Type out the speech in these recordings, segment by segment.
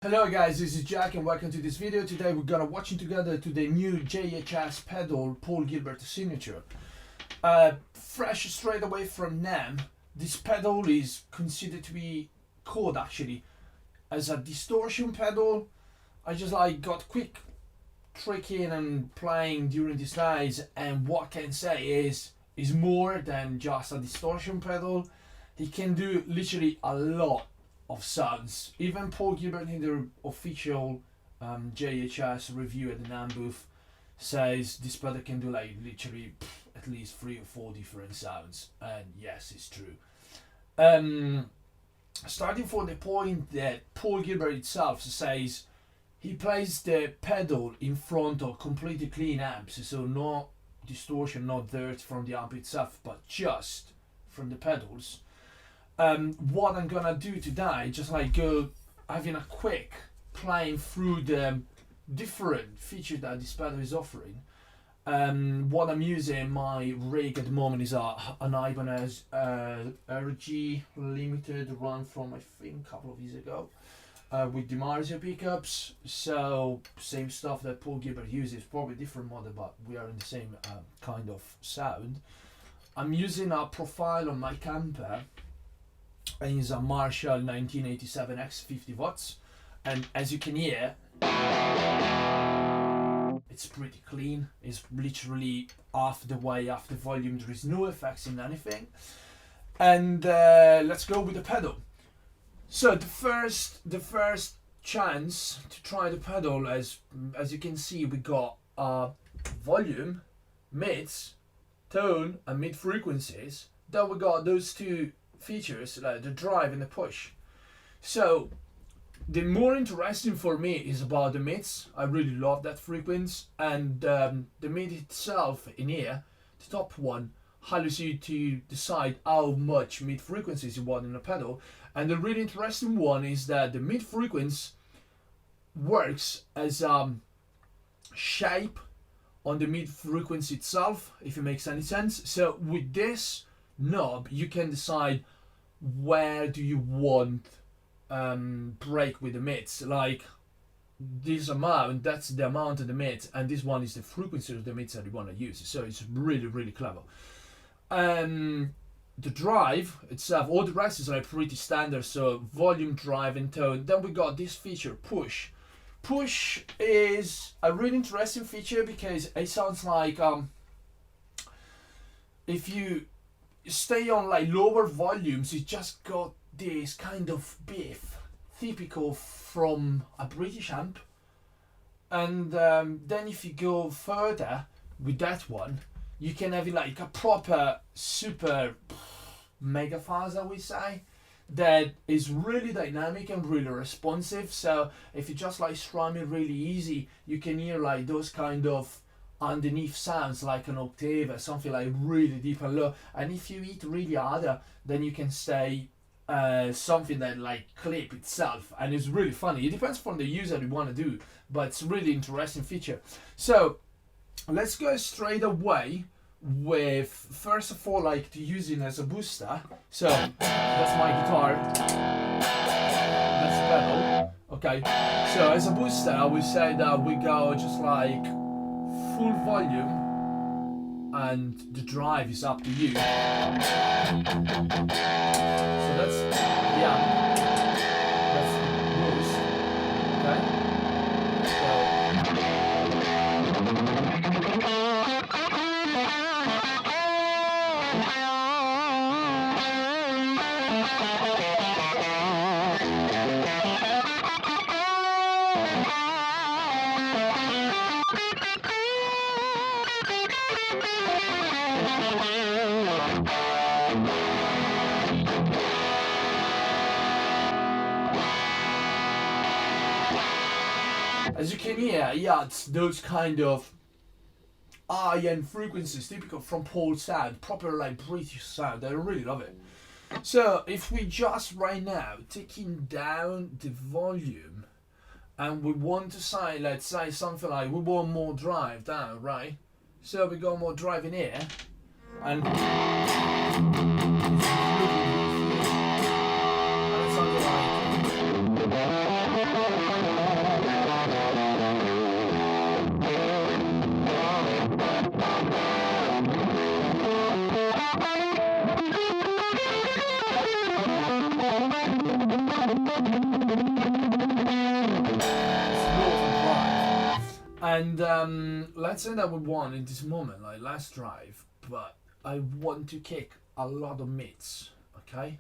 Hello guys, this is Jack and welcome to this video. Today we're gonna watching together to the new Jhs pedal Paul Gilbert signature. Fresh straight away from NAMM, this pedal is considered to be called actually as a distortion pedal. I just got quick tricking and playing during these days, and what I can say is more than just a distortion pedal. He can do literally a lot of sounds. Even Paul Gilbert in the official Jhs review at the NAMM booth says this pedal can do literally at least 3 or 4 different sounds, and yes, it's true. Starting from the point that Paul Gilbert itself says he plays the pedal in front of completely clean amps, so no distortion, no dirt from the amp itself, but just from the pedals. What I'm gonna do today, just go having a quick playing through the different features that this pedal is offering. What I'm using my rig at the moment is an Ibanez RG limited run from I think a couple of years ago with DiMarzio pickups. So same stuff that Paul Gilbert uses, probably different model, but we are in the same kind of sound. I'm using a profile on my camper, and it's a Marshall 1987 X 50 watts, and as you can hear, it's pretty clean. It's literally half the way, half the volume. There is no effects in anything. And let's go with the pedal. So the first chance to try the pedal, as you can see, we got volume, mids, tone, and mid frequencies. Then we got those two features, like the drive and the push. So the more interesting for me is about the mids. I really love that frequency, and the mid itself in here, the top one, allows you to decide how much mid frequencies you want in a pedal. And the really interesting one is that the mid frequency works as shape on the mid frequency itself, if it makes any sense. So with this knob you can decide where do you want break with the mids. Like this amount, that's the amount of the mids, and this one is the frequency of the mids that you want to use. So it's really clever. The drive itself, all the rest is pretty standard, so volume, drive, and tone. Then we got this feature, push. Push is a really interesting feature because it sounds like if you stay on lower volumes, you just got this kind of biff, typical from a British amp. And then if you go further with that one, you can have a proper super mega fuzz, I would say, that is really dynamic and really responsive. So if you just strum it really easy, you can hear those kind of underneath sounds like an octave or something really deep and low. And if you hit really harder, then you can say something that clip itself, and it's really funny. It depends from the user you want to do, but it's a really interesting feature. So let's go straight away with, first of all, to use it as a booster. So that's my guitar, that's the pedal. Okay, so as a booster I would say that we go just full volume, and the drive is up to you. So that's the amp, that's the boost. Okay, as you can hear, it's those kind of high-end frequencies typical from Paul's sound, proper British sound. I really love it. So if we just right now taking down the volume, and we want to say, let's say something we want more drive down, right? So we got more drive in here, and it's something And let's say that we want in this moment, like last drive, but I want to kick a lot of mids, okay?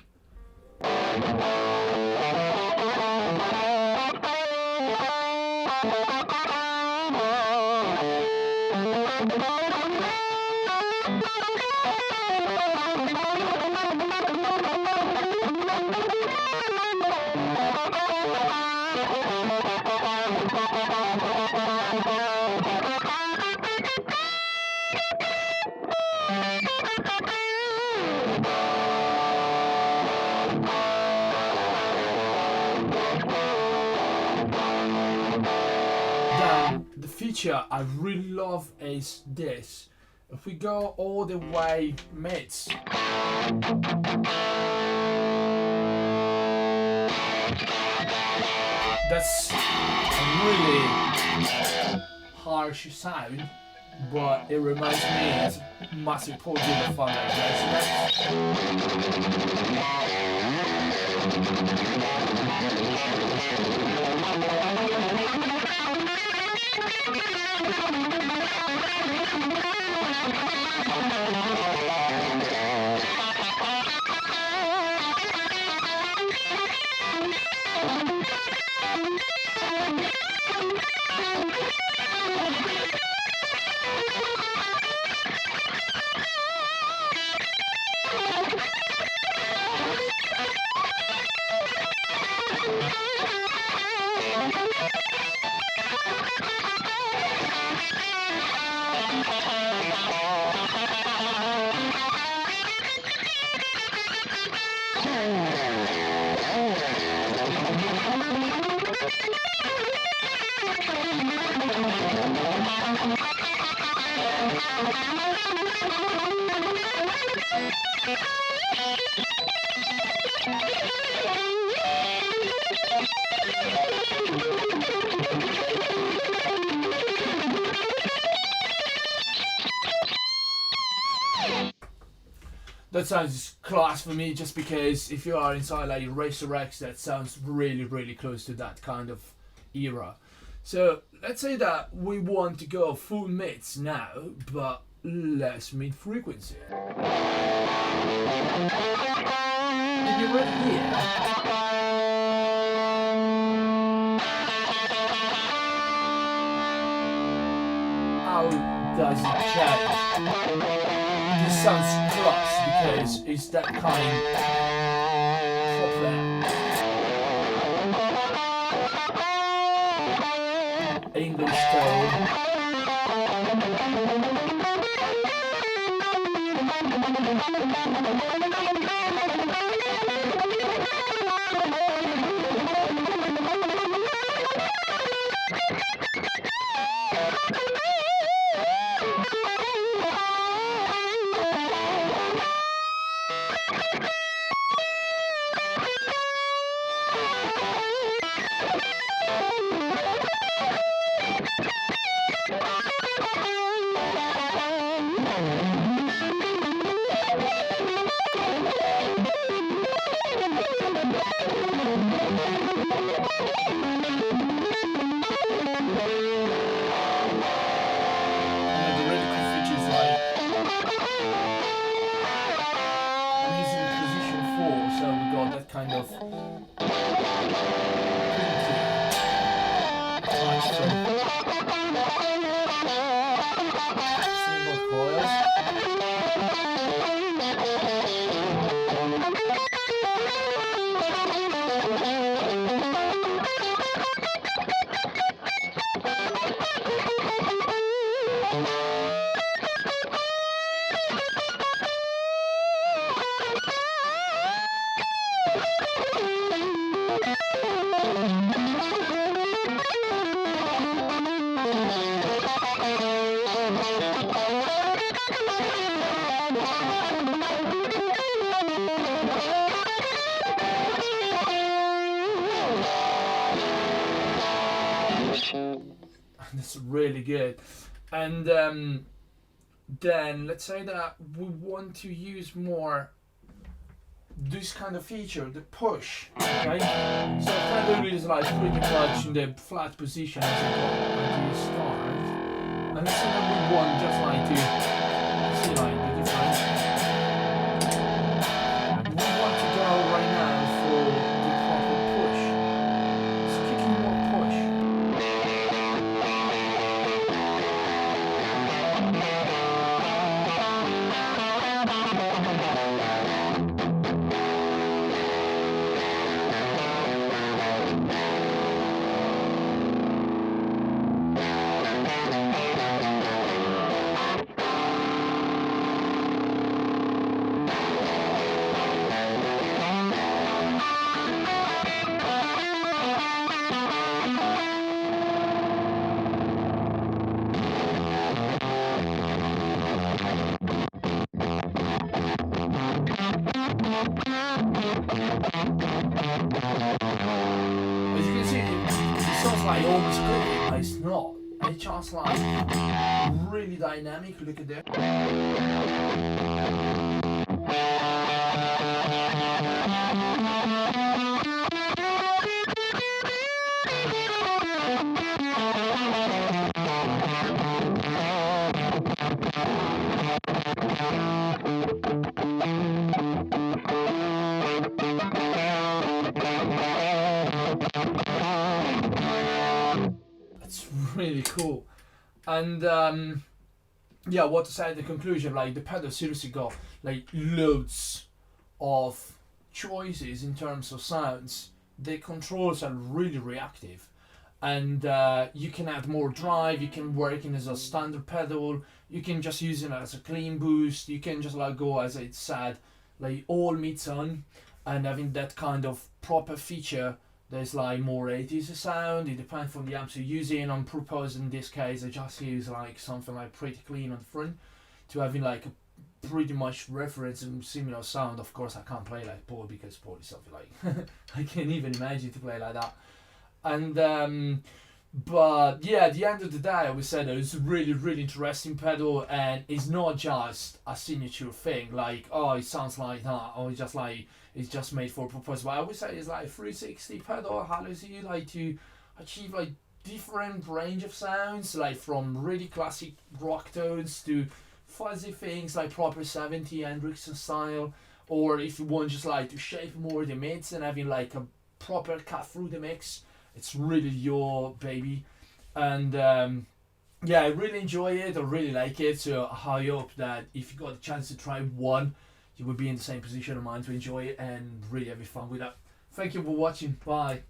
The feature I really love is this. If we go all the way mids, that's a really harsh sound, but it reminds me of massive Paul Gilbert fan like that sounds class for me, just because if you are inside like Racer X, that sounds really close to that kind of era. So let's say that we want to go full mids now, but less mid frequency. If you're right here, how does it change? This sounds class because it's that kind of English tone. Kind of single coils. That's really good. And then let's say that we want to use more this kind of feature, the push. Okay, so pedal is like pretty much in the flat position as you start, and so then we want just like to see like the difference. We want to go right now for the proper push. It's kicking more push. As you can see, it sounds like almost clicking, but it's not. It's just like really dynamic. Look at that. It's really cool. And yeah, what to say in the conclusion, like the pedal seriously got like loads of choices in terms of sounds. The controls are really reactive, and you can add more drive, you can work it as a standard pedal, you can just use it as a clean boost, you can just like go, as it said, like all mids on, and having that kind of proper feature. There's like more 80s sound, it depends on the amps you're using. I'm proposing in this case I just use like something like pretty clean on the front to having like a pretty much reference and similar sound. Of course I can't play like Paul because Paul is something like I can't even imagine to play like that. And but yeah, at the end of the day I would say that it's a really interesting pedal, and it's not just a signature thing like, oh, it sounds like that, or it's just like it's just made for a purpose. But I would say it's like a 360 pedal, allows you like to achieve like different range of sounds, like from really classic rock tones to fuzzy things like proper 70 Hendrixon style, or if you want just like to shape more the mids and having like a proper cut through the mix, it's really your baby. And yeah, I really enjoy it, I really like it, so I hope that if you got a chance to try one, you will be in the same position of mind to enjoy it and really have fun with that. Thank you for watching, bye.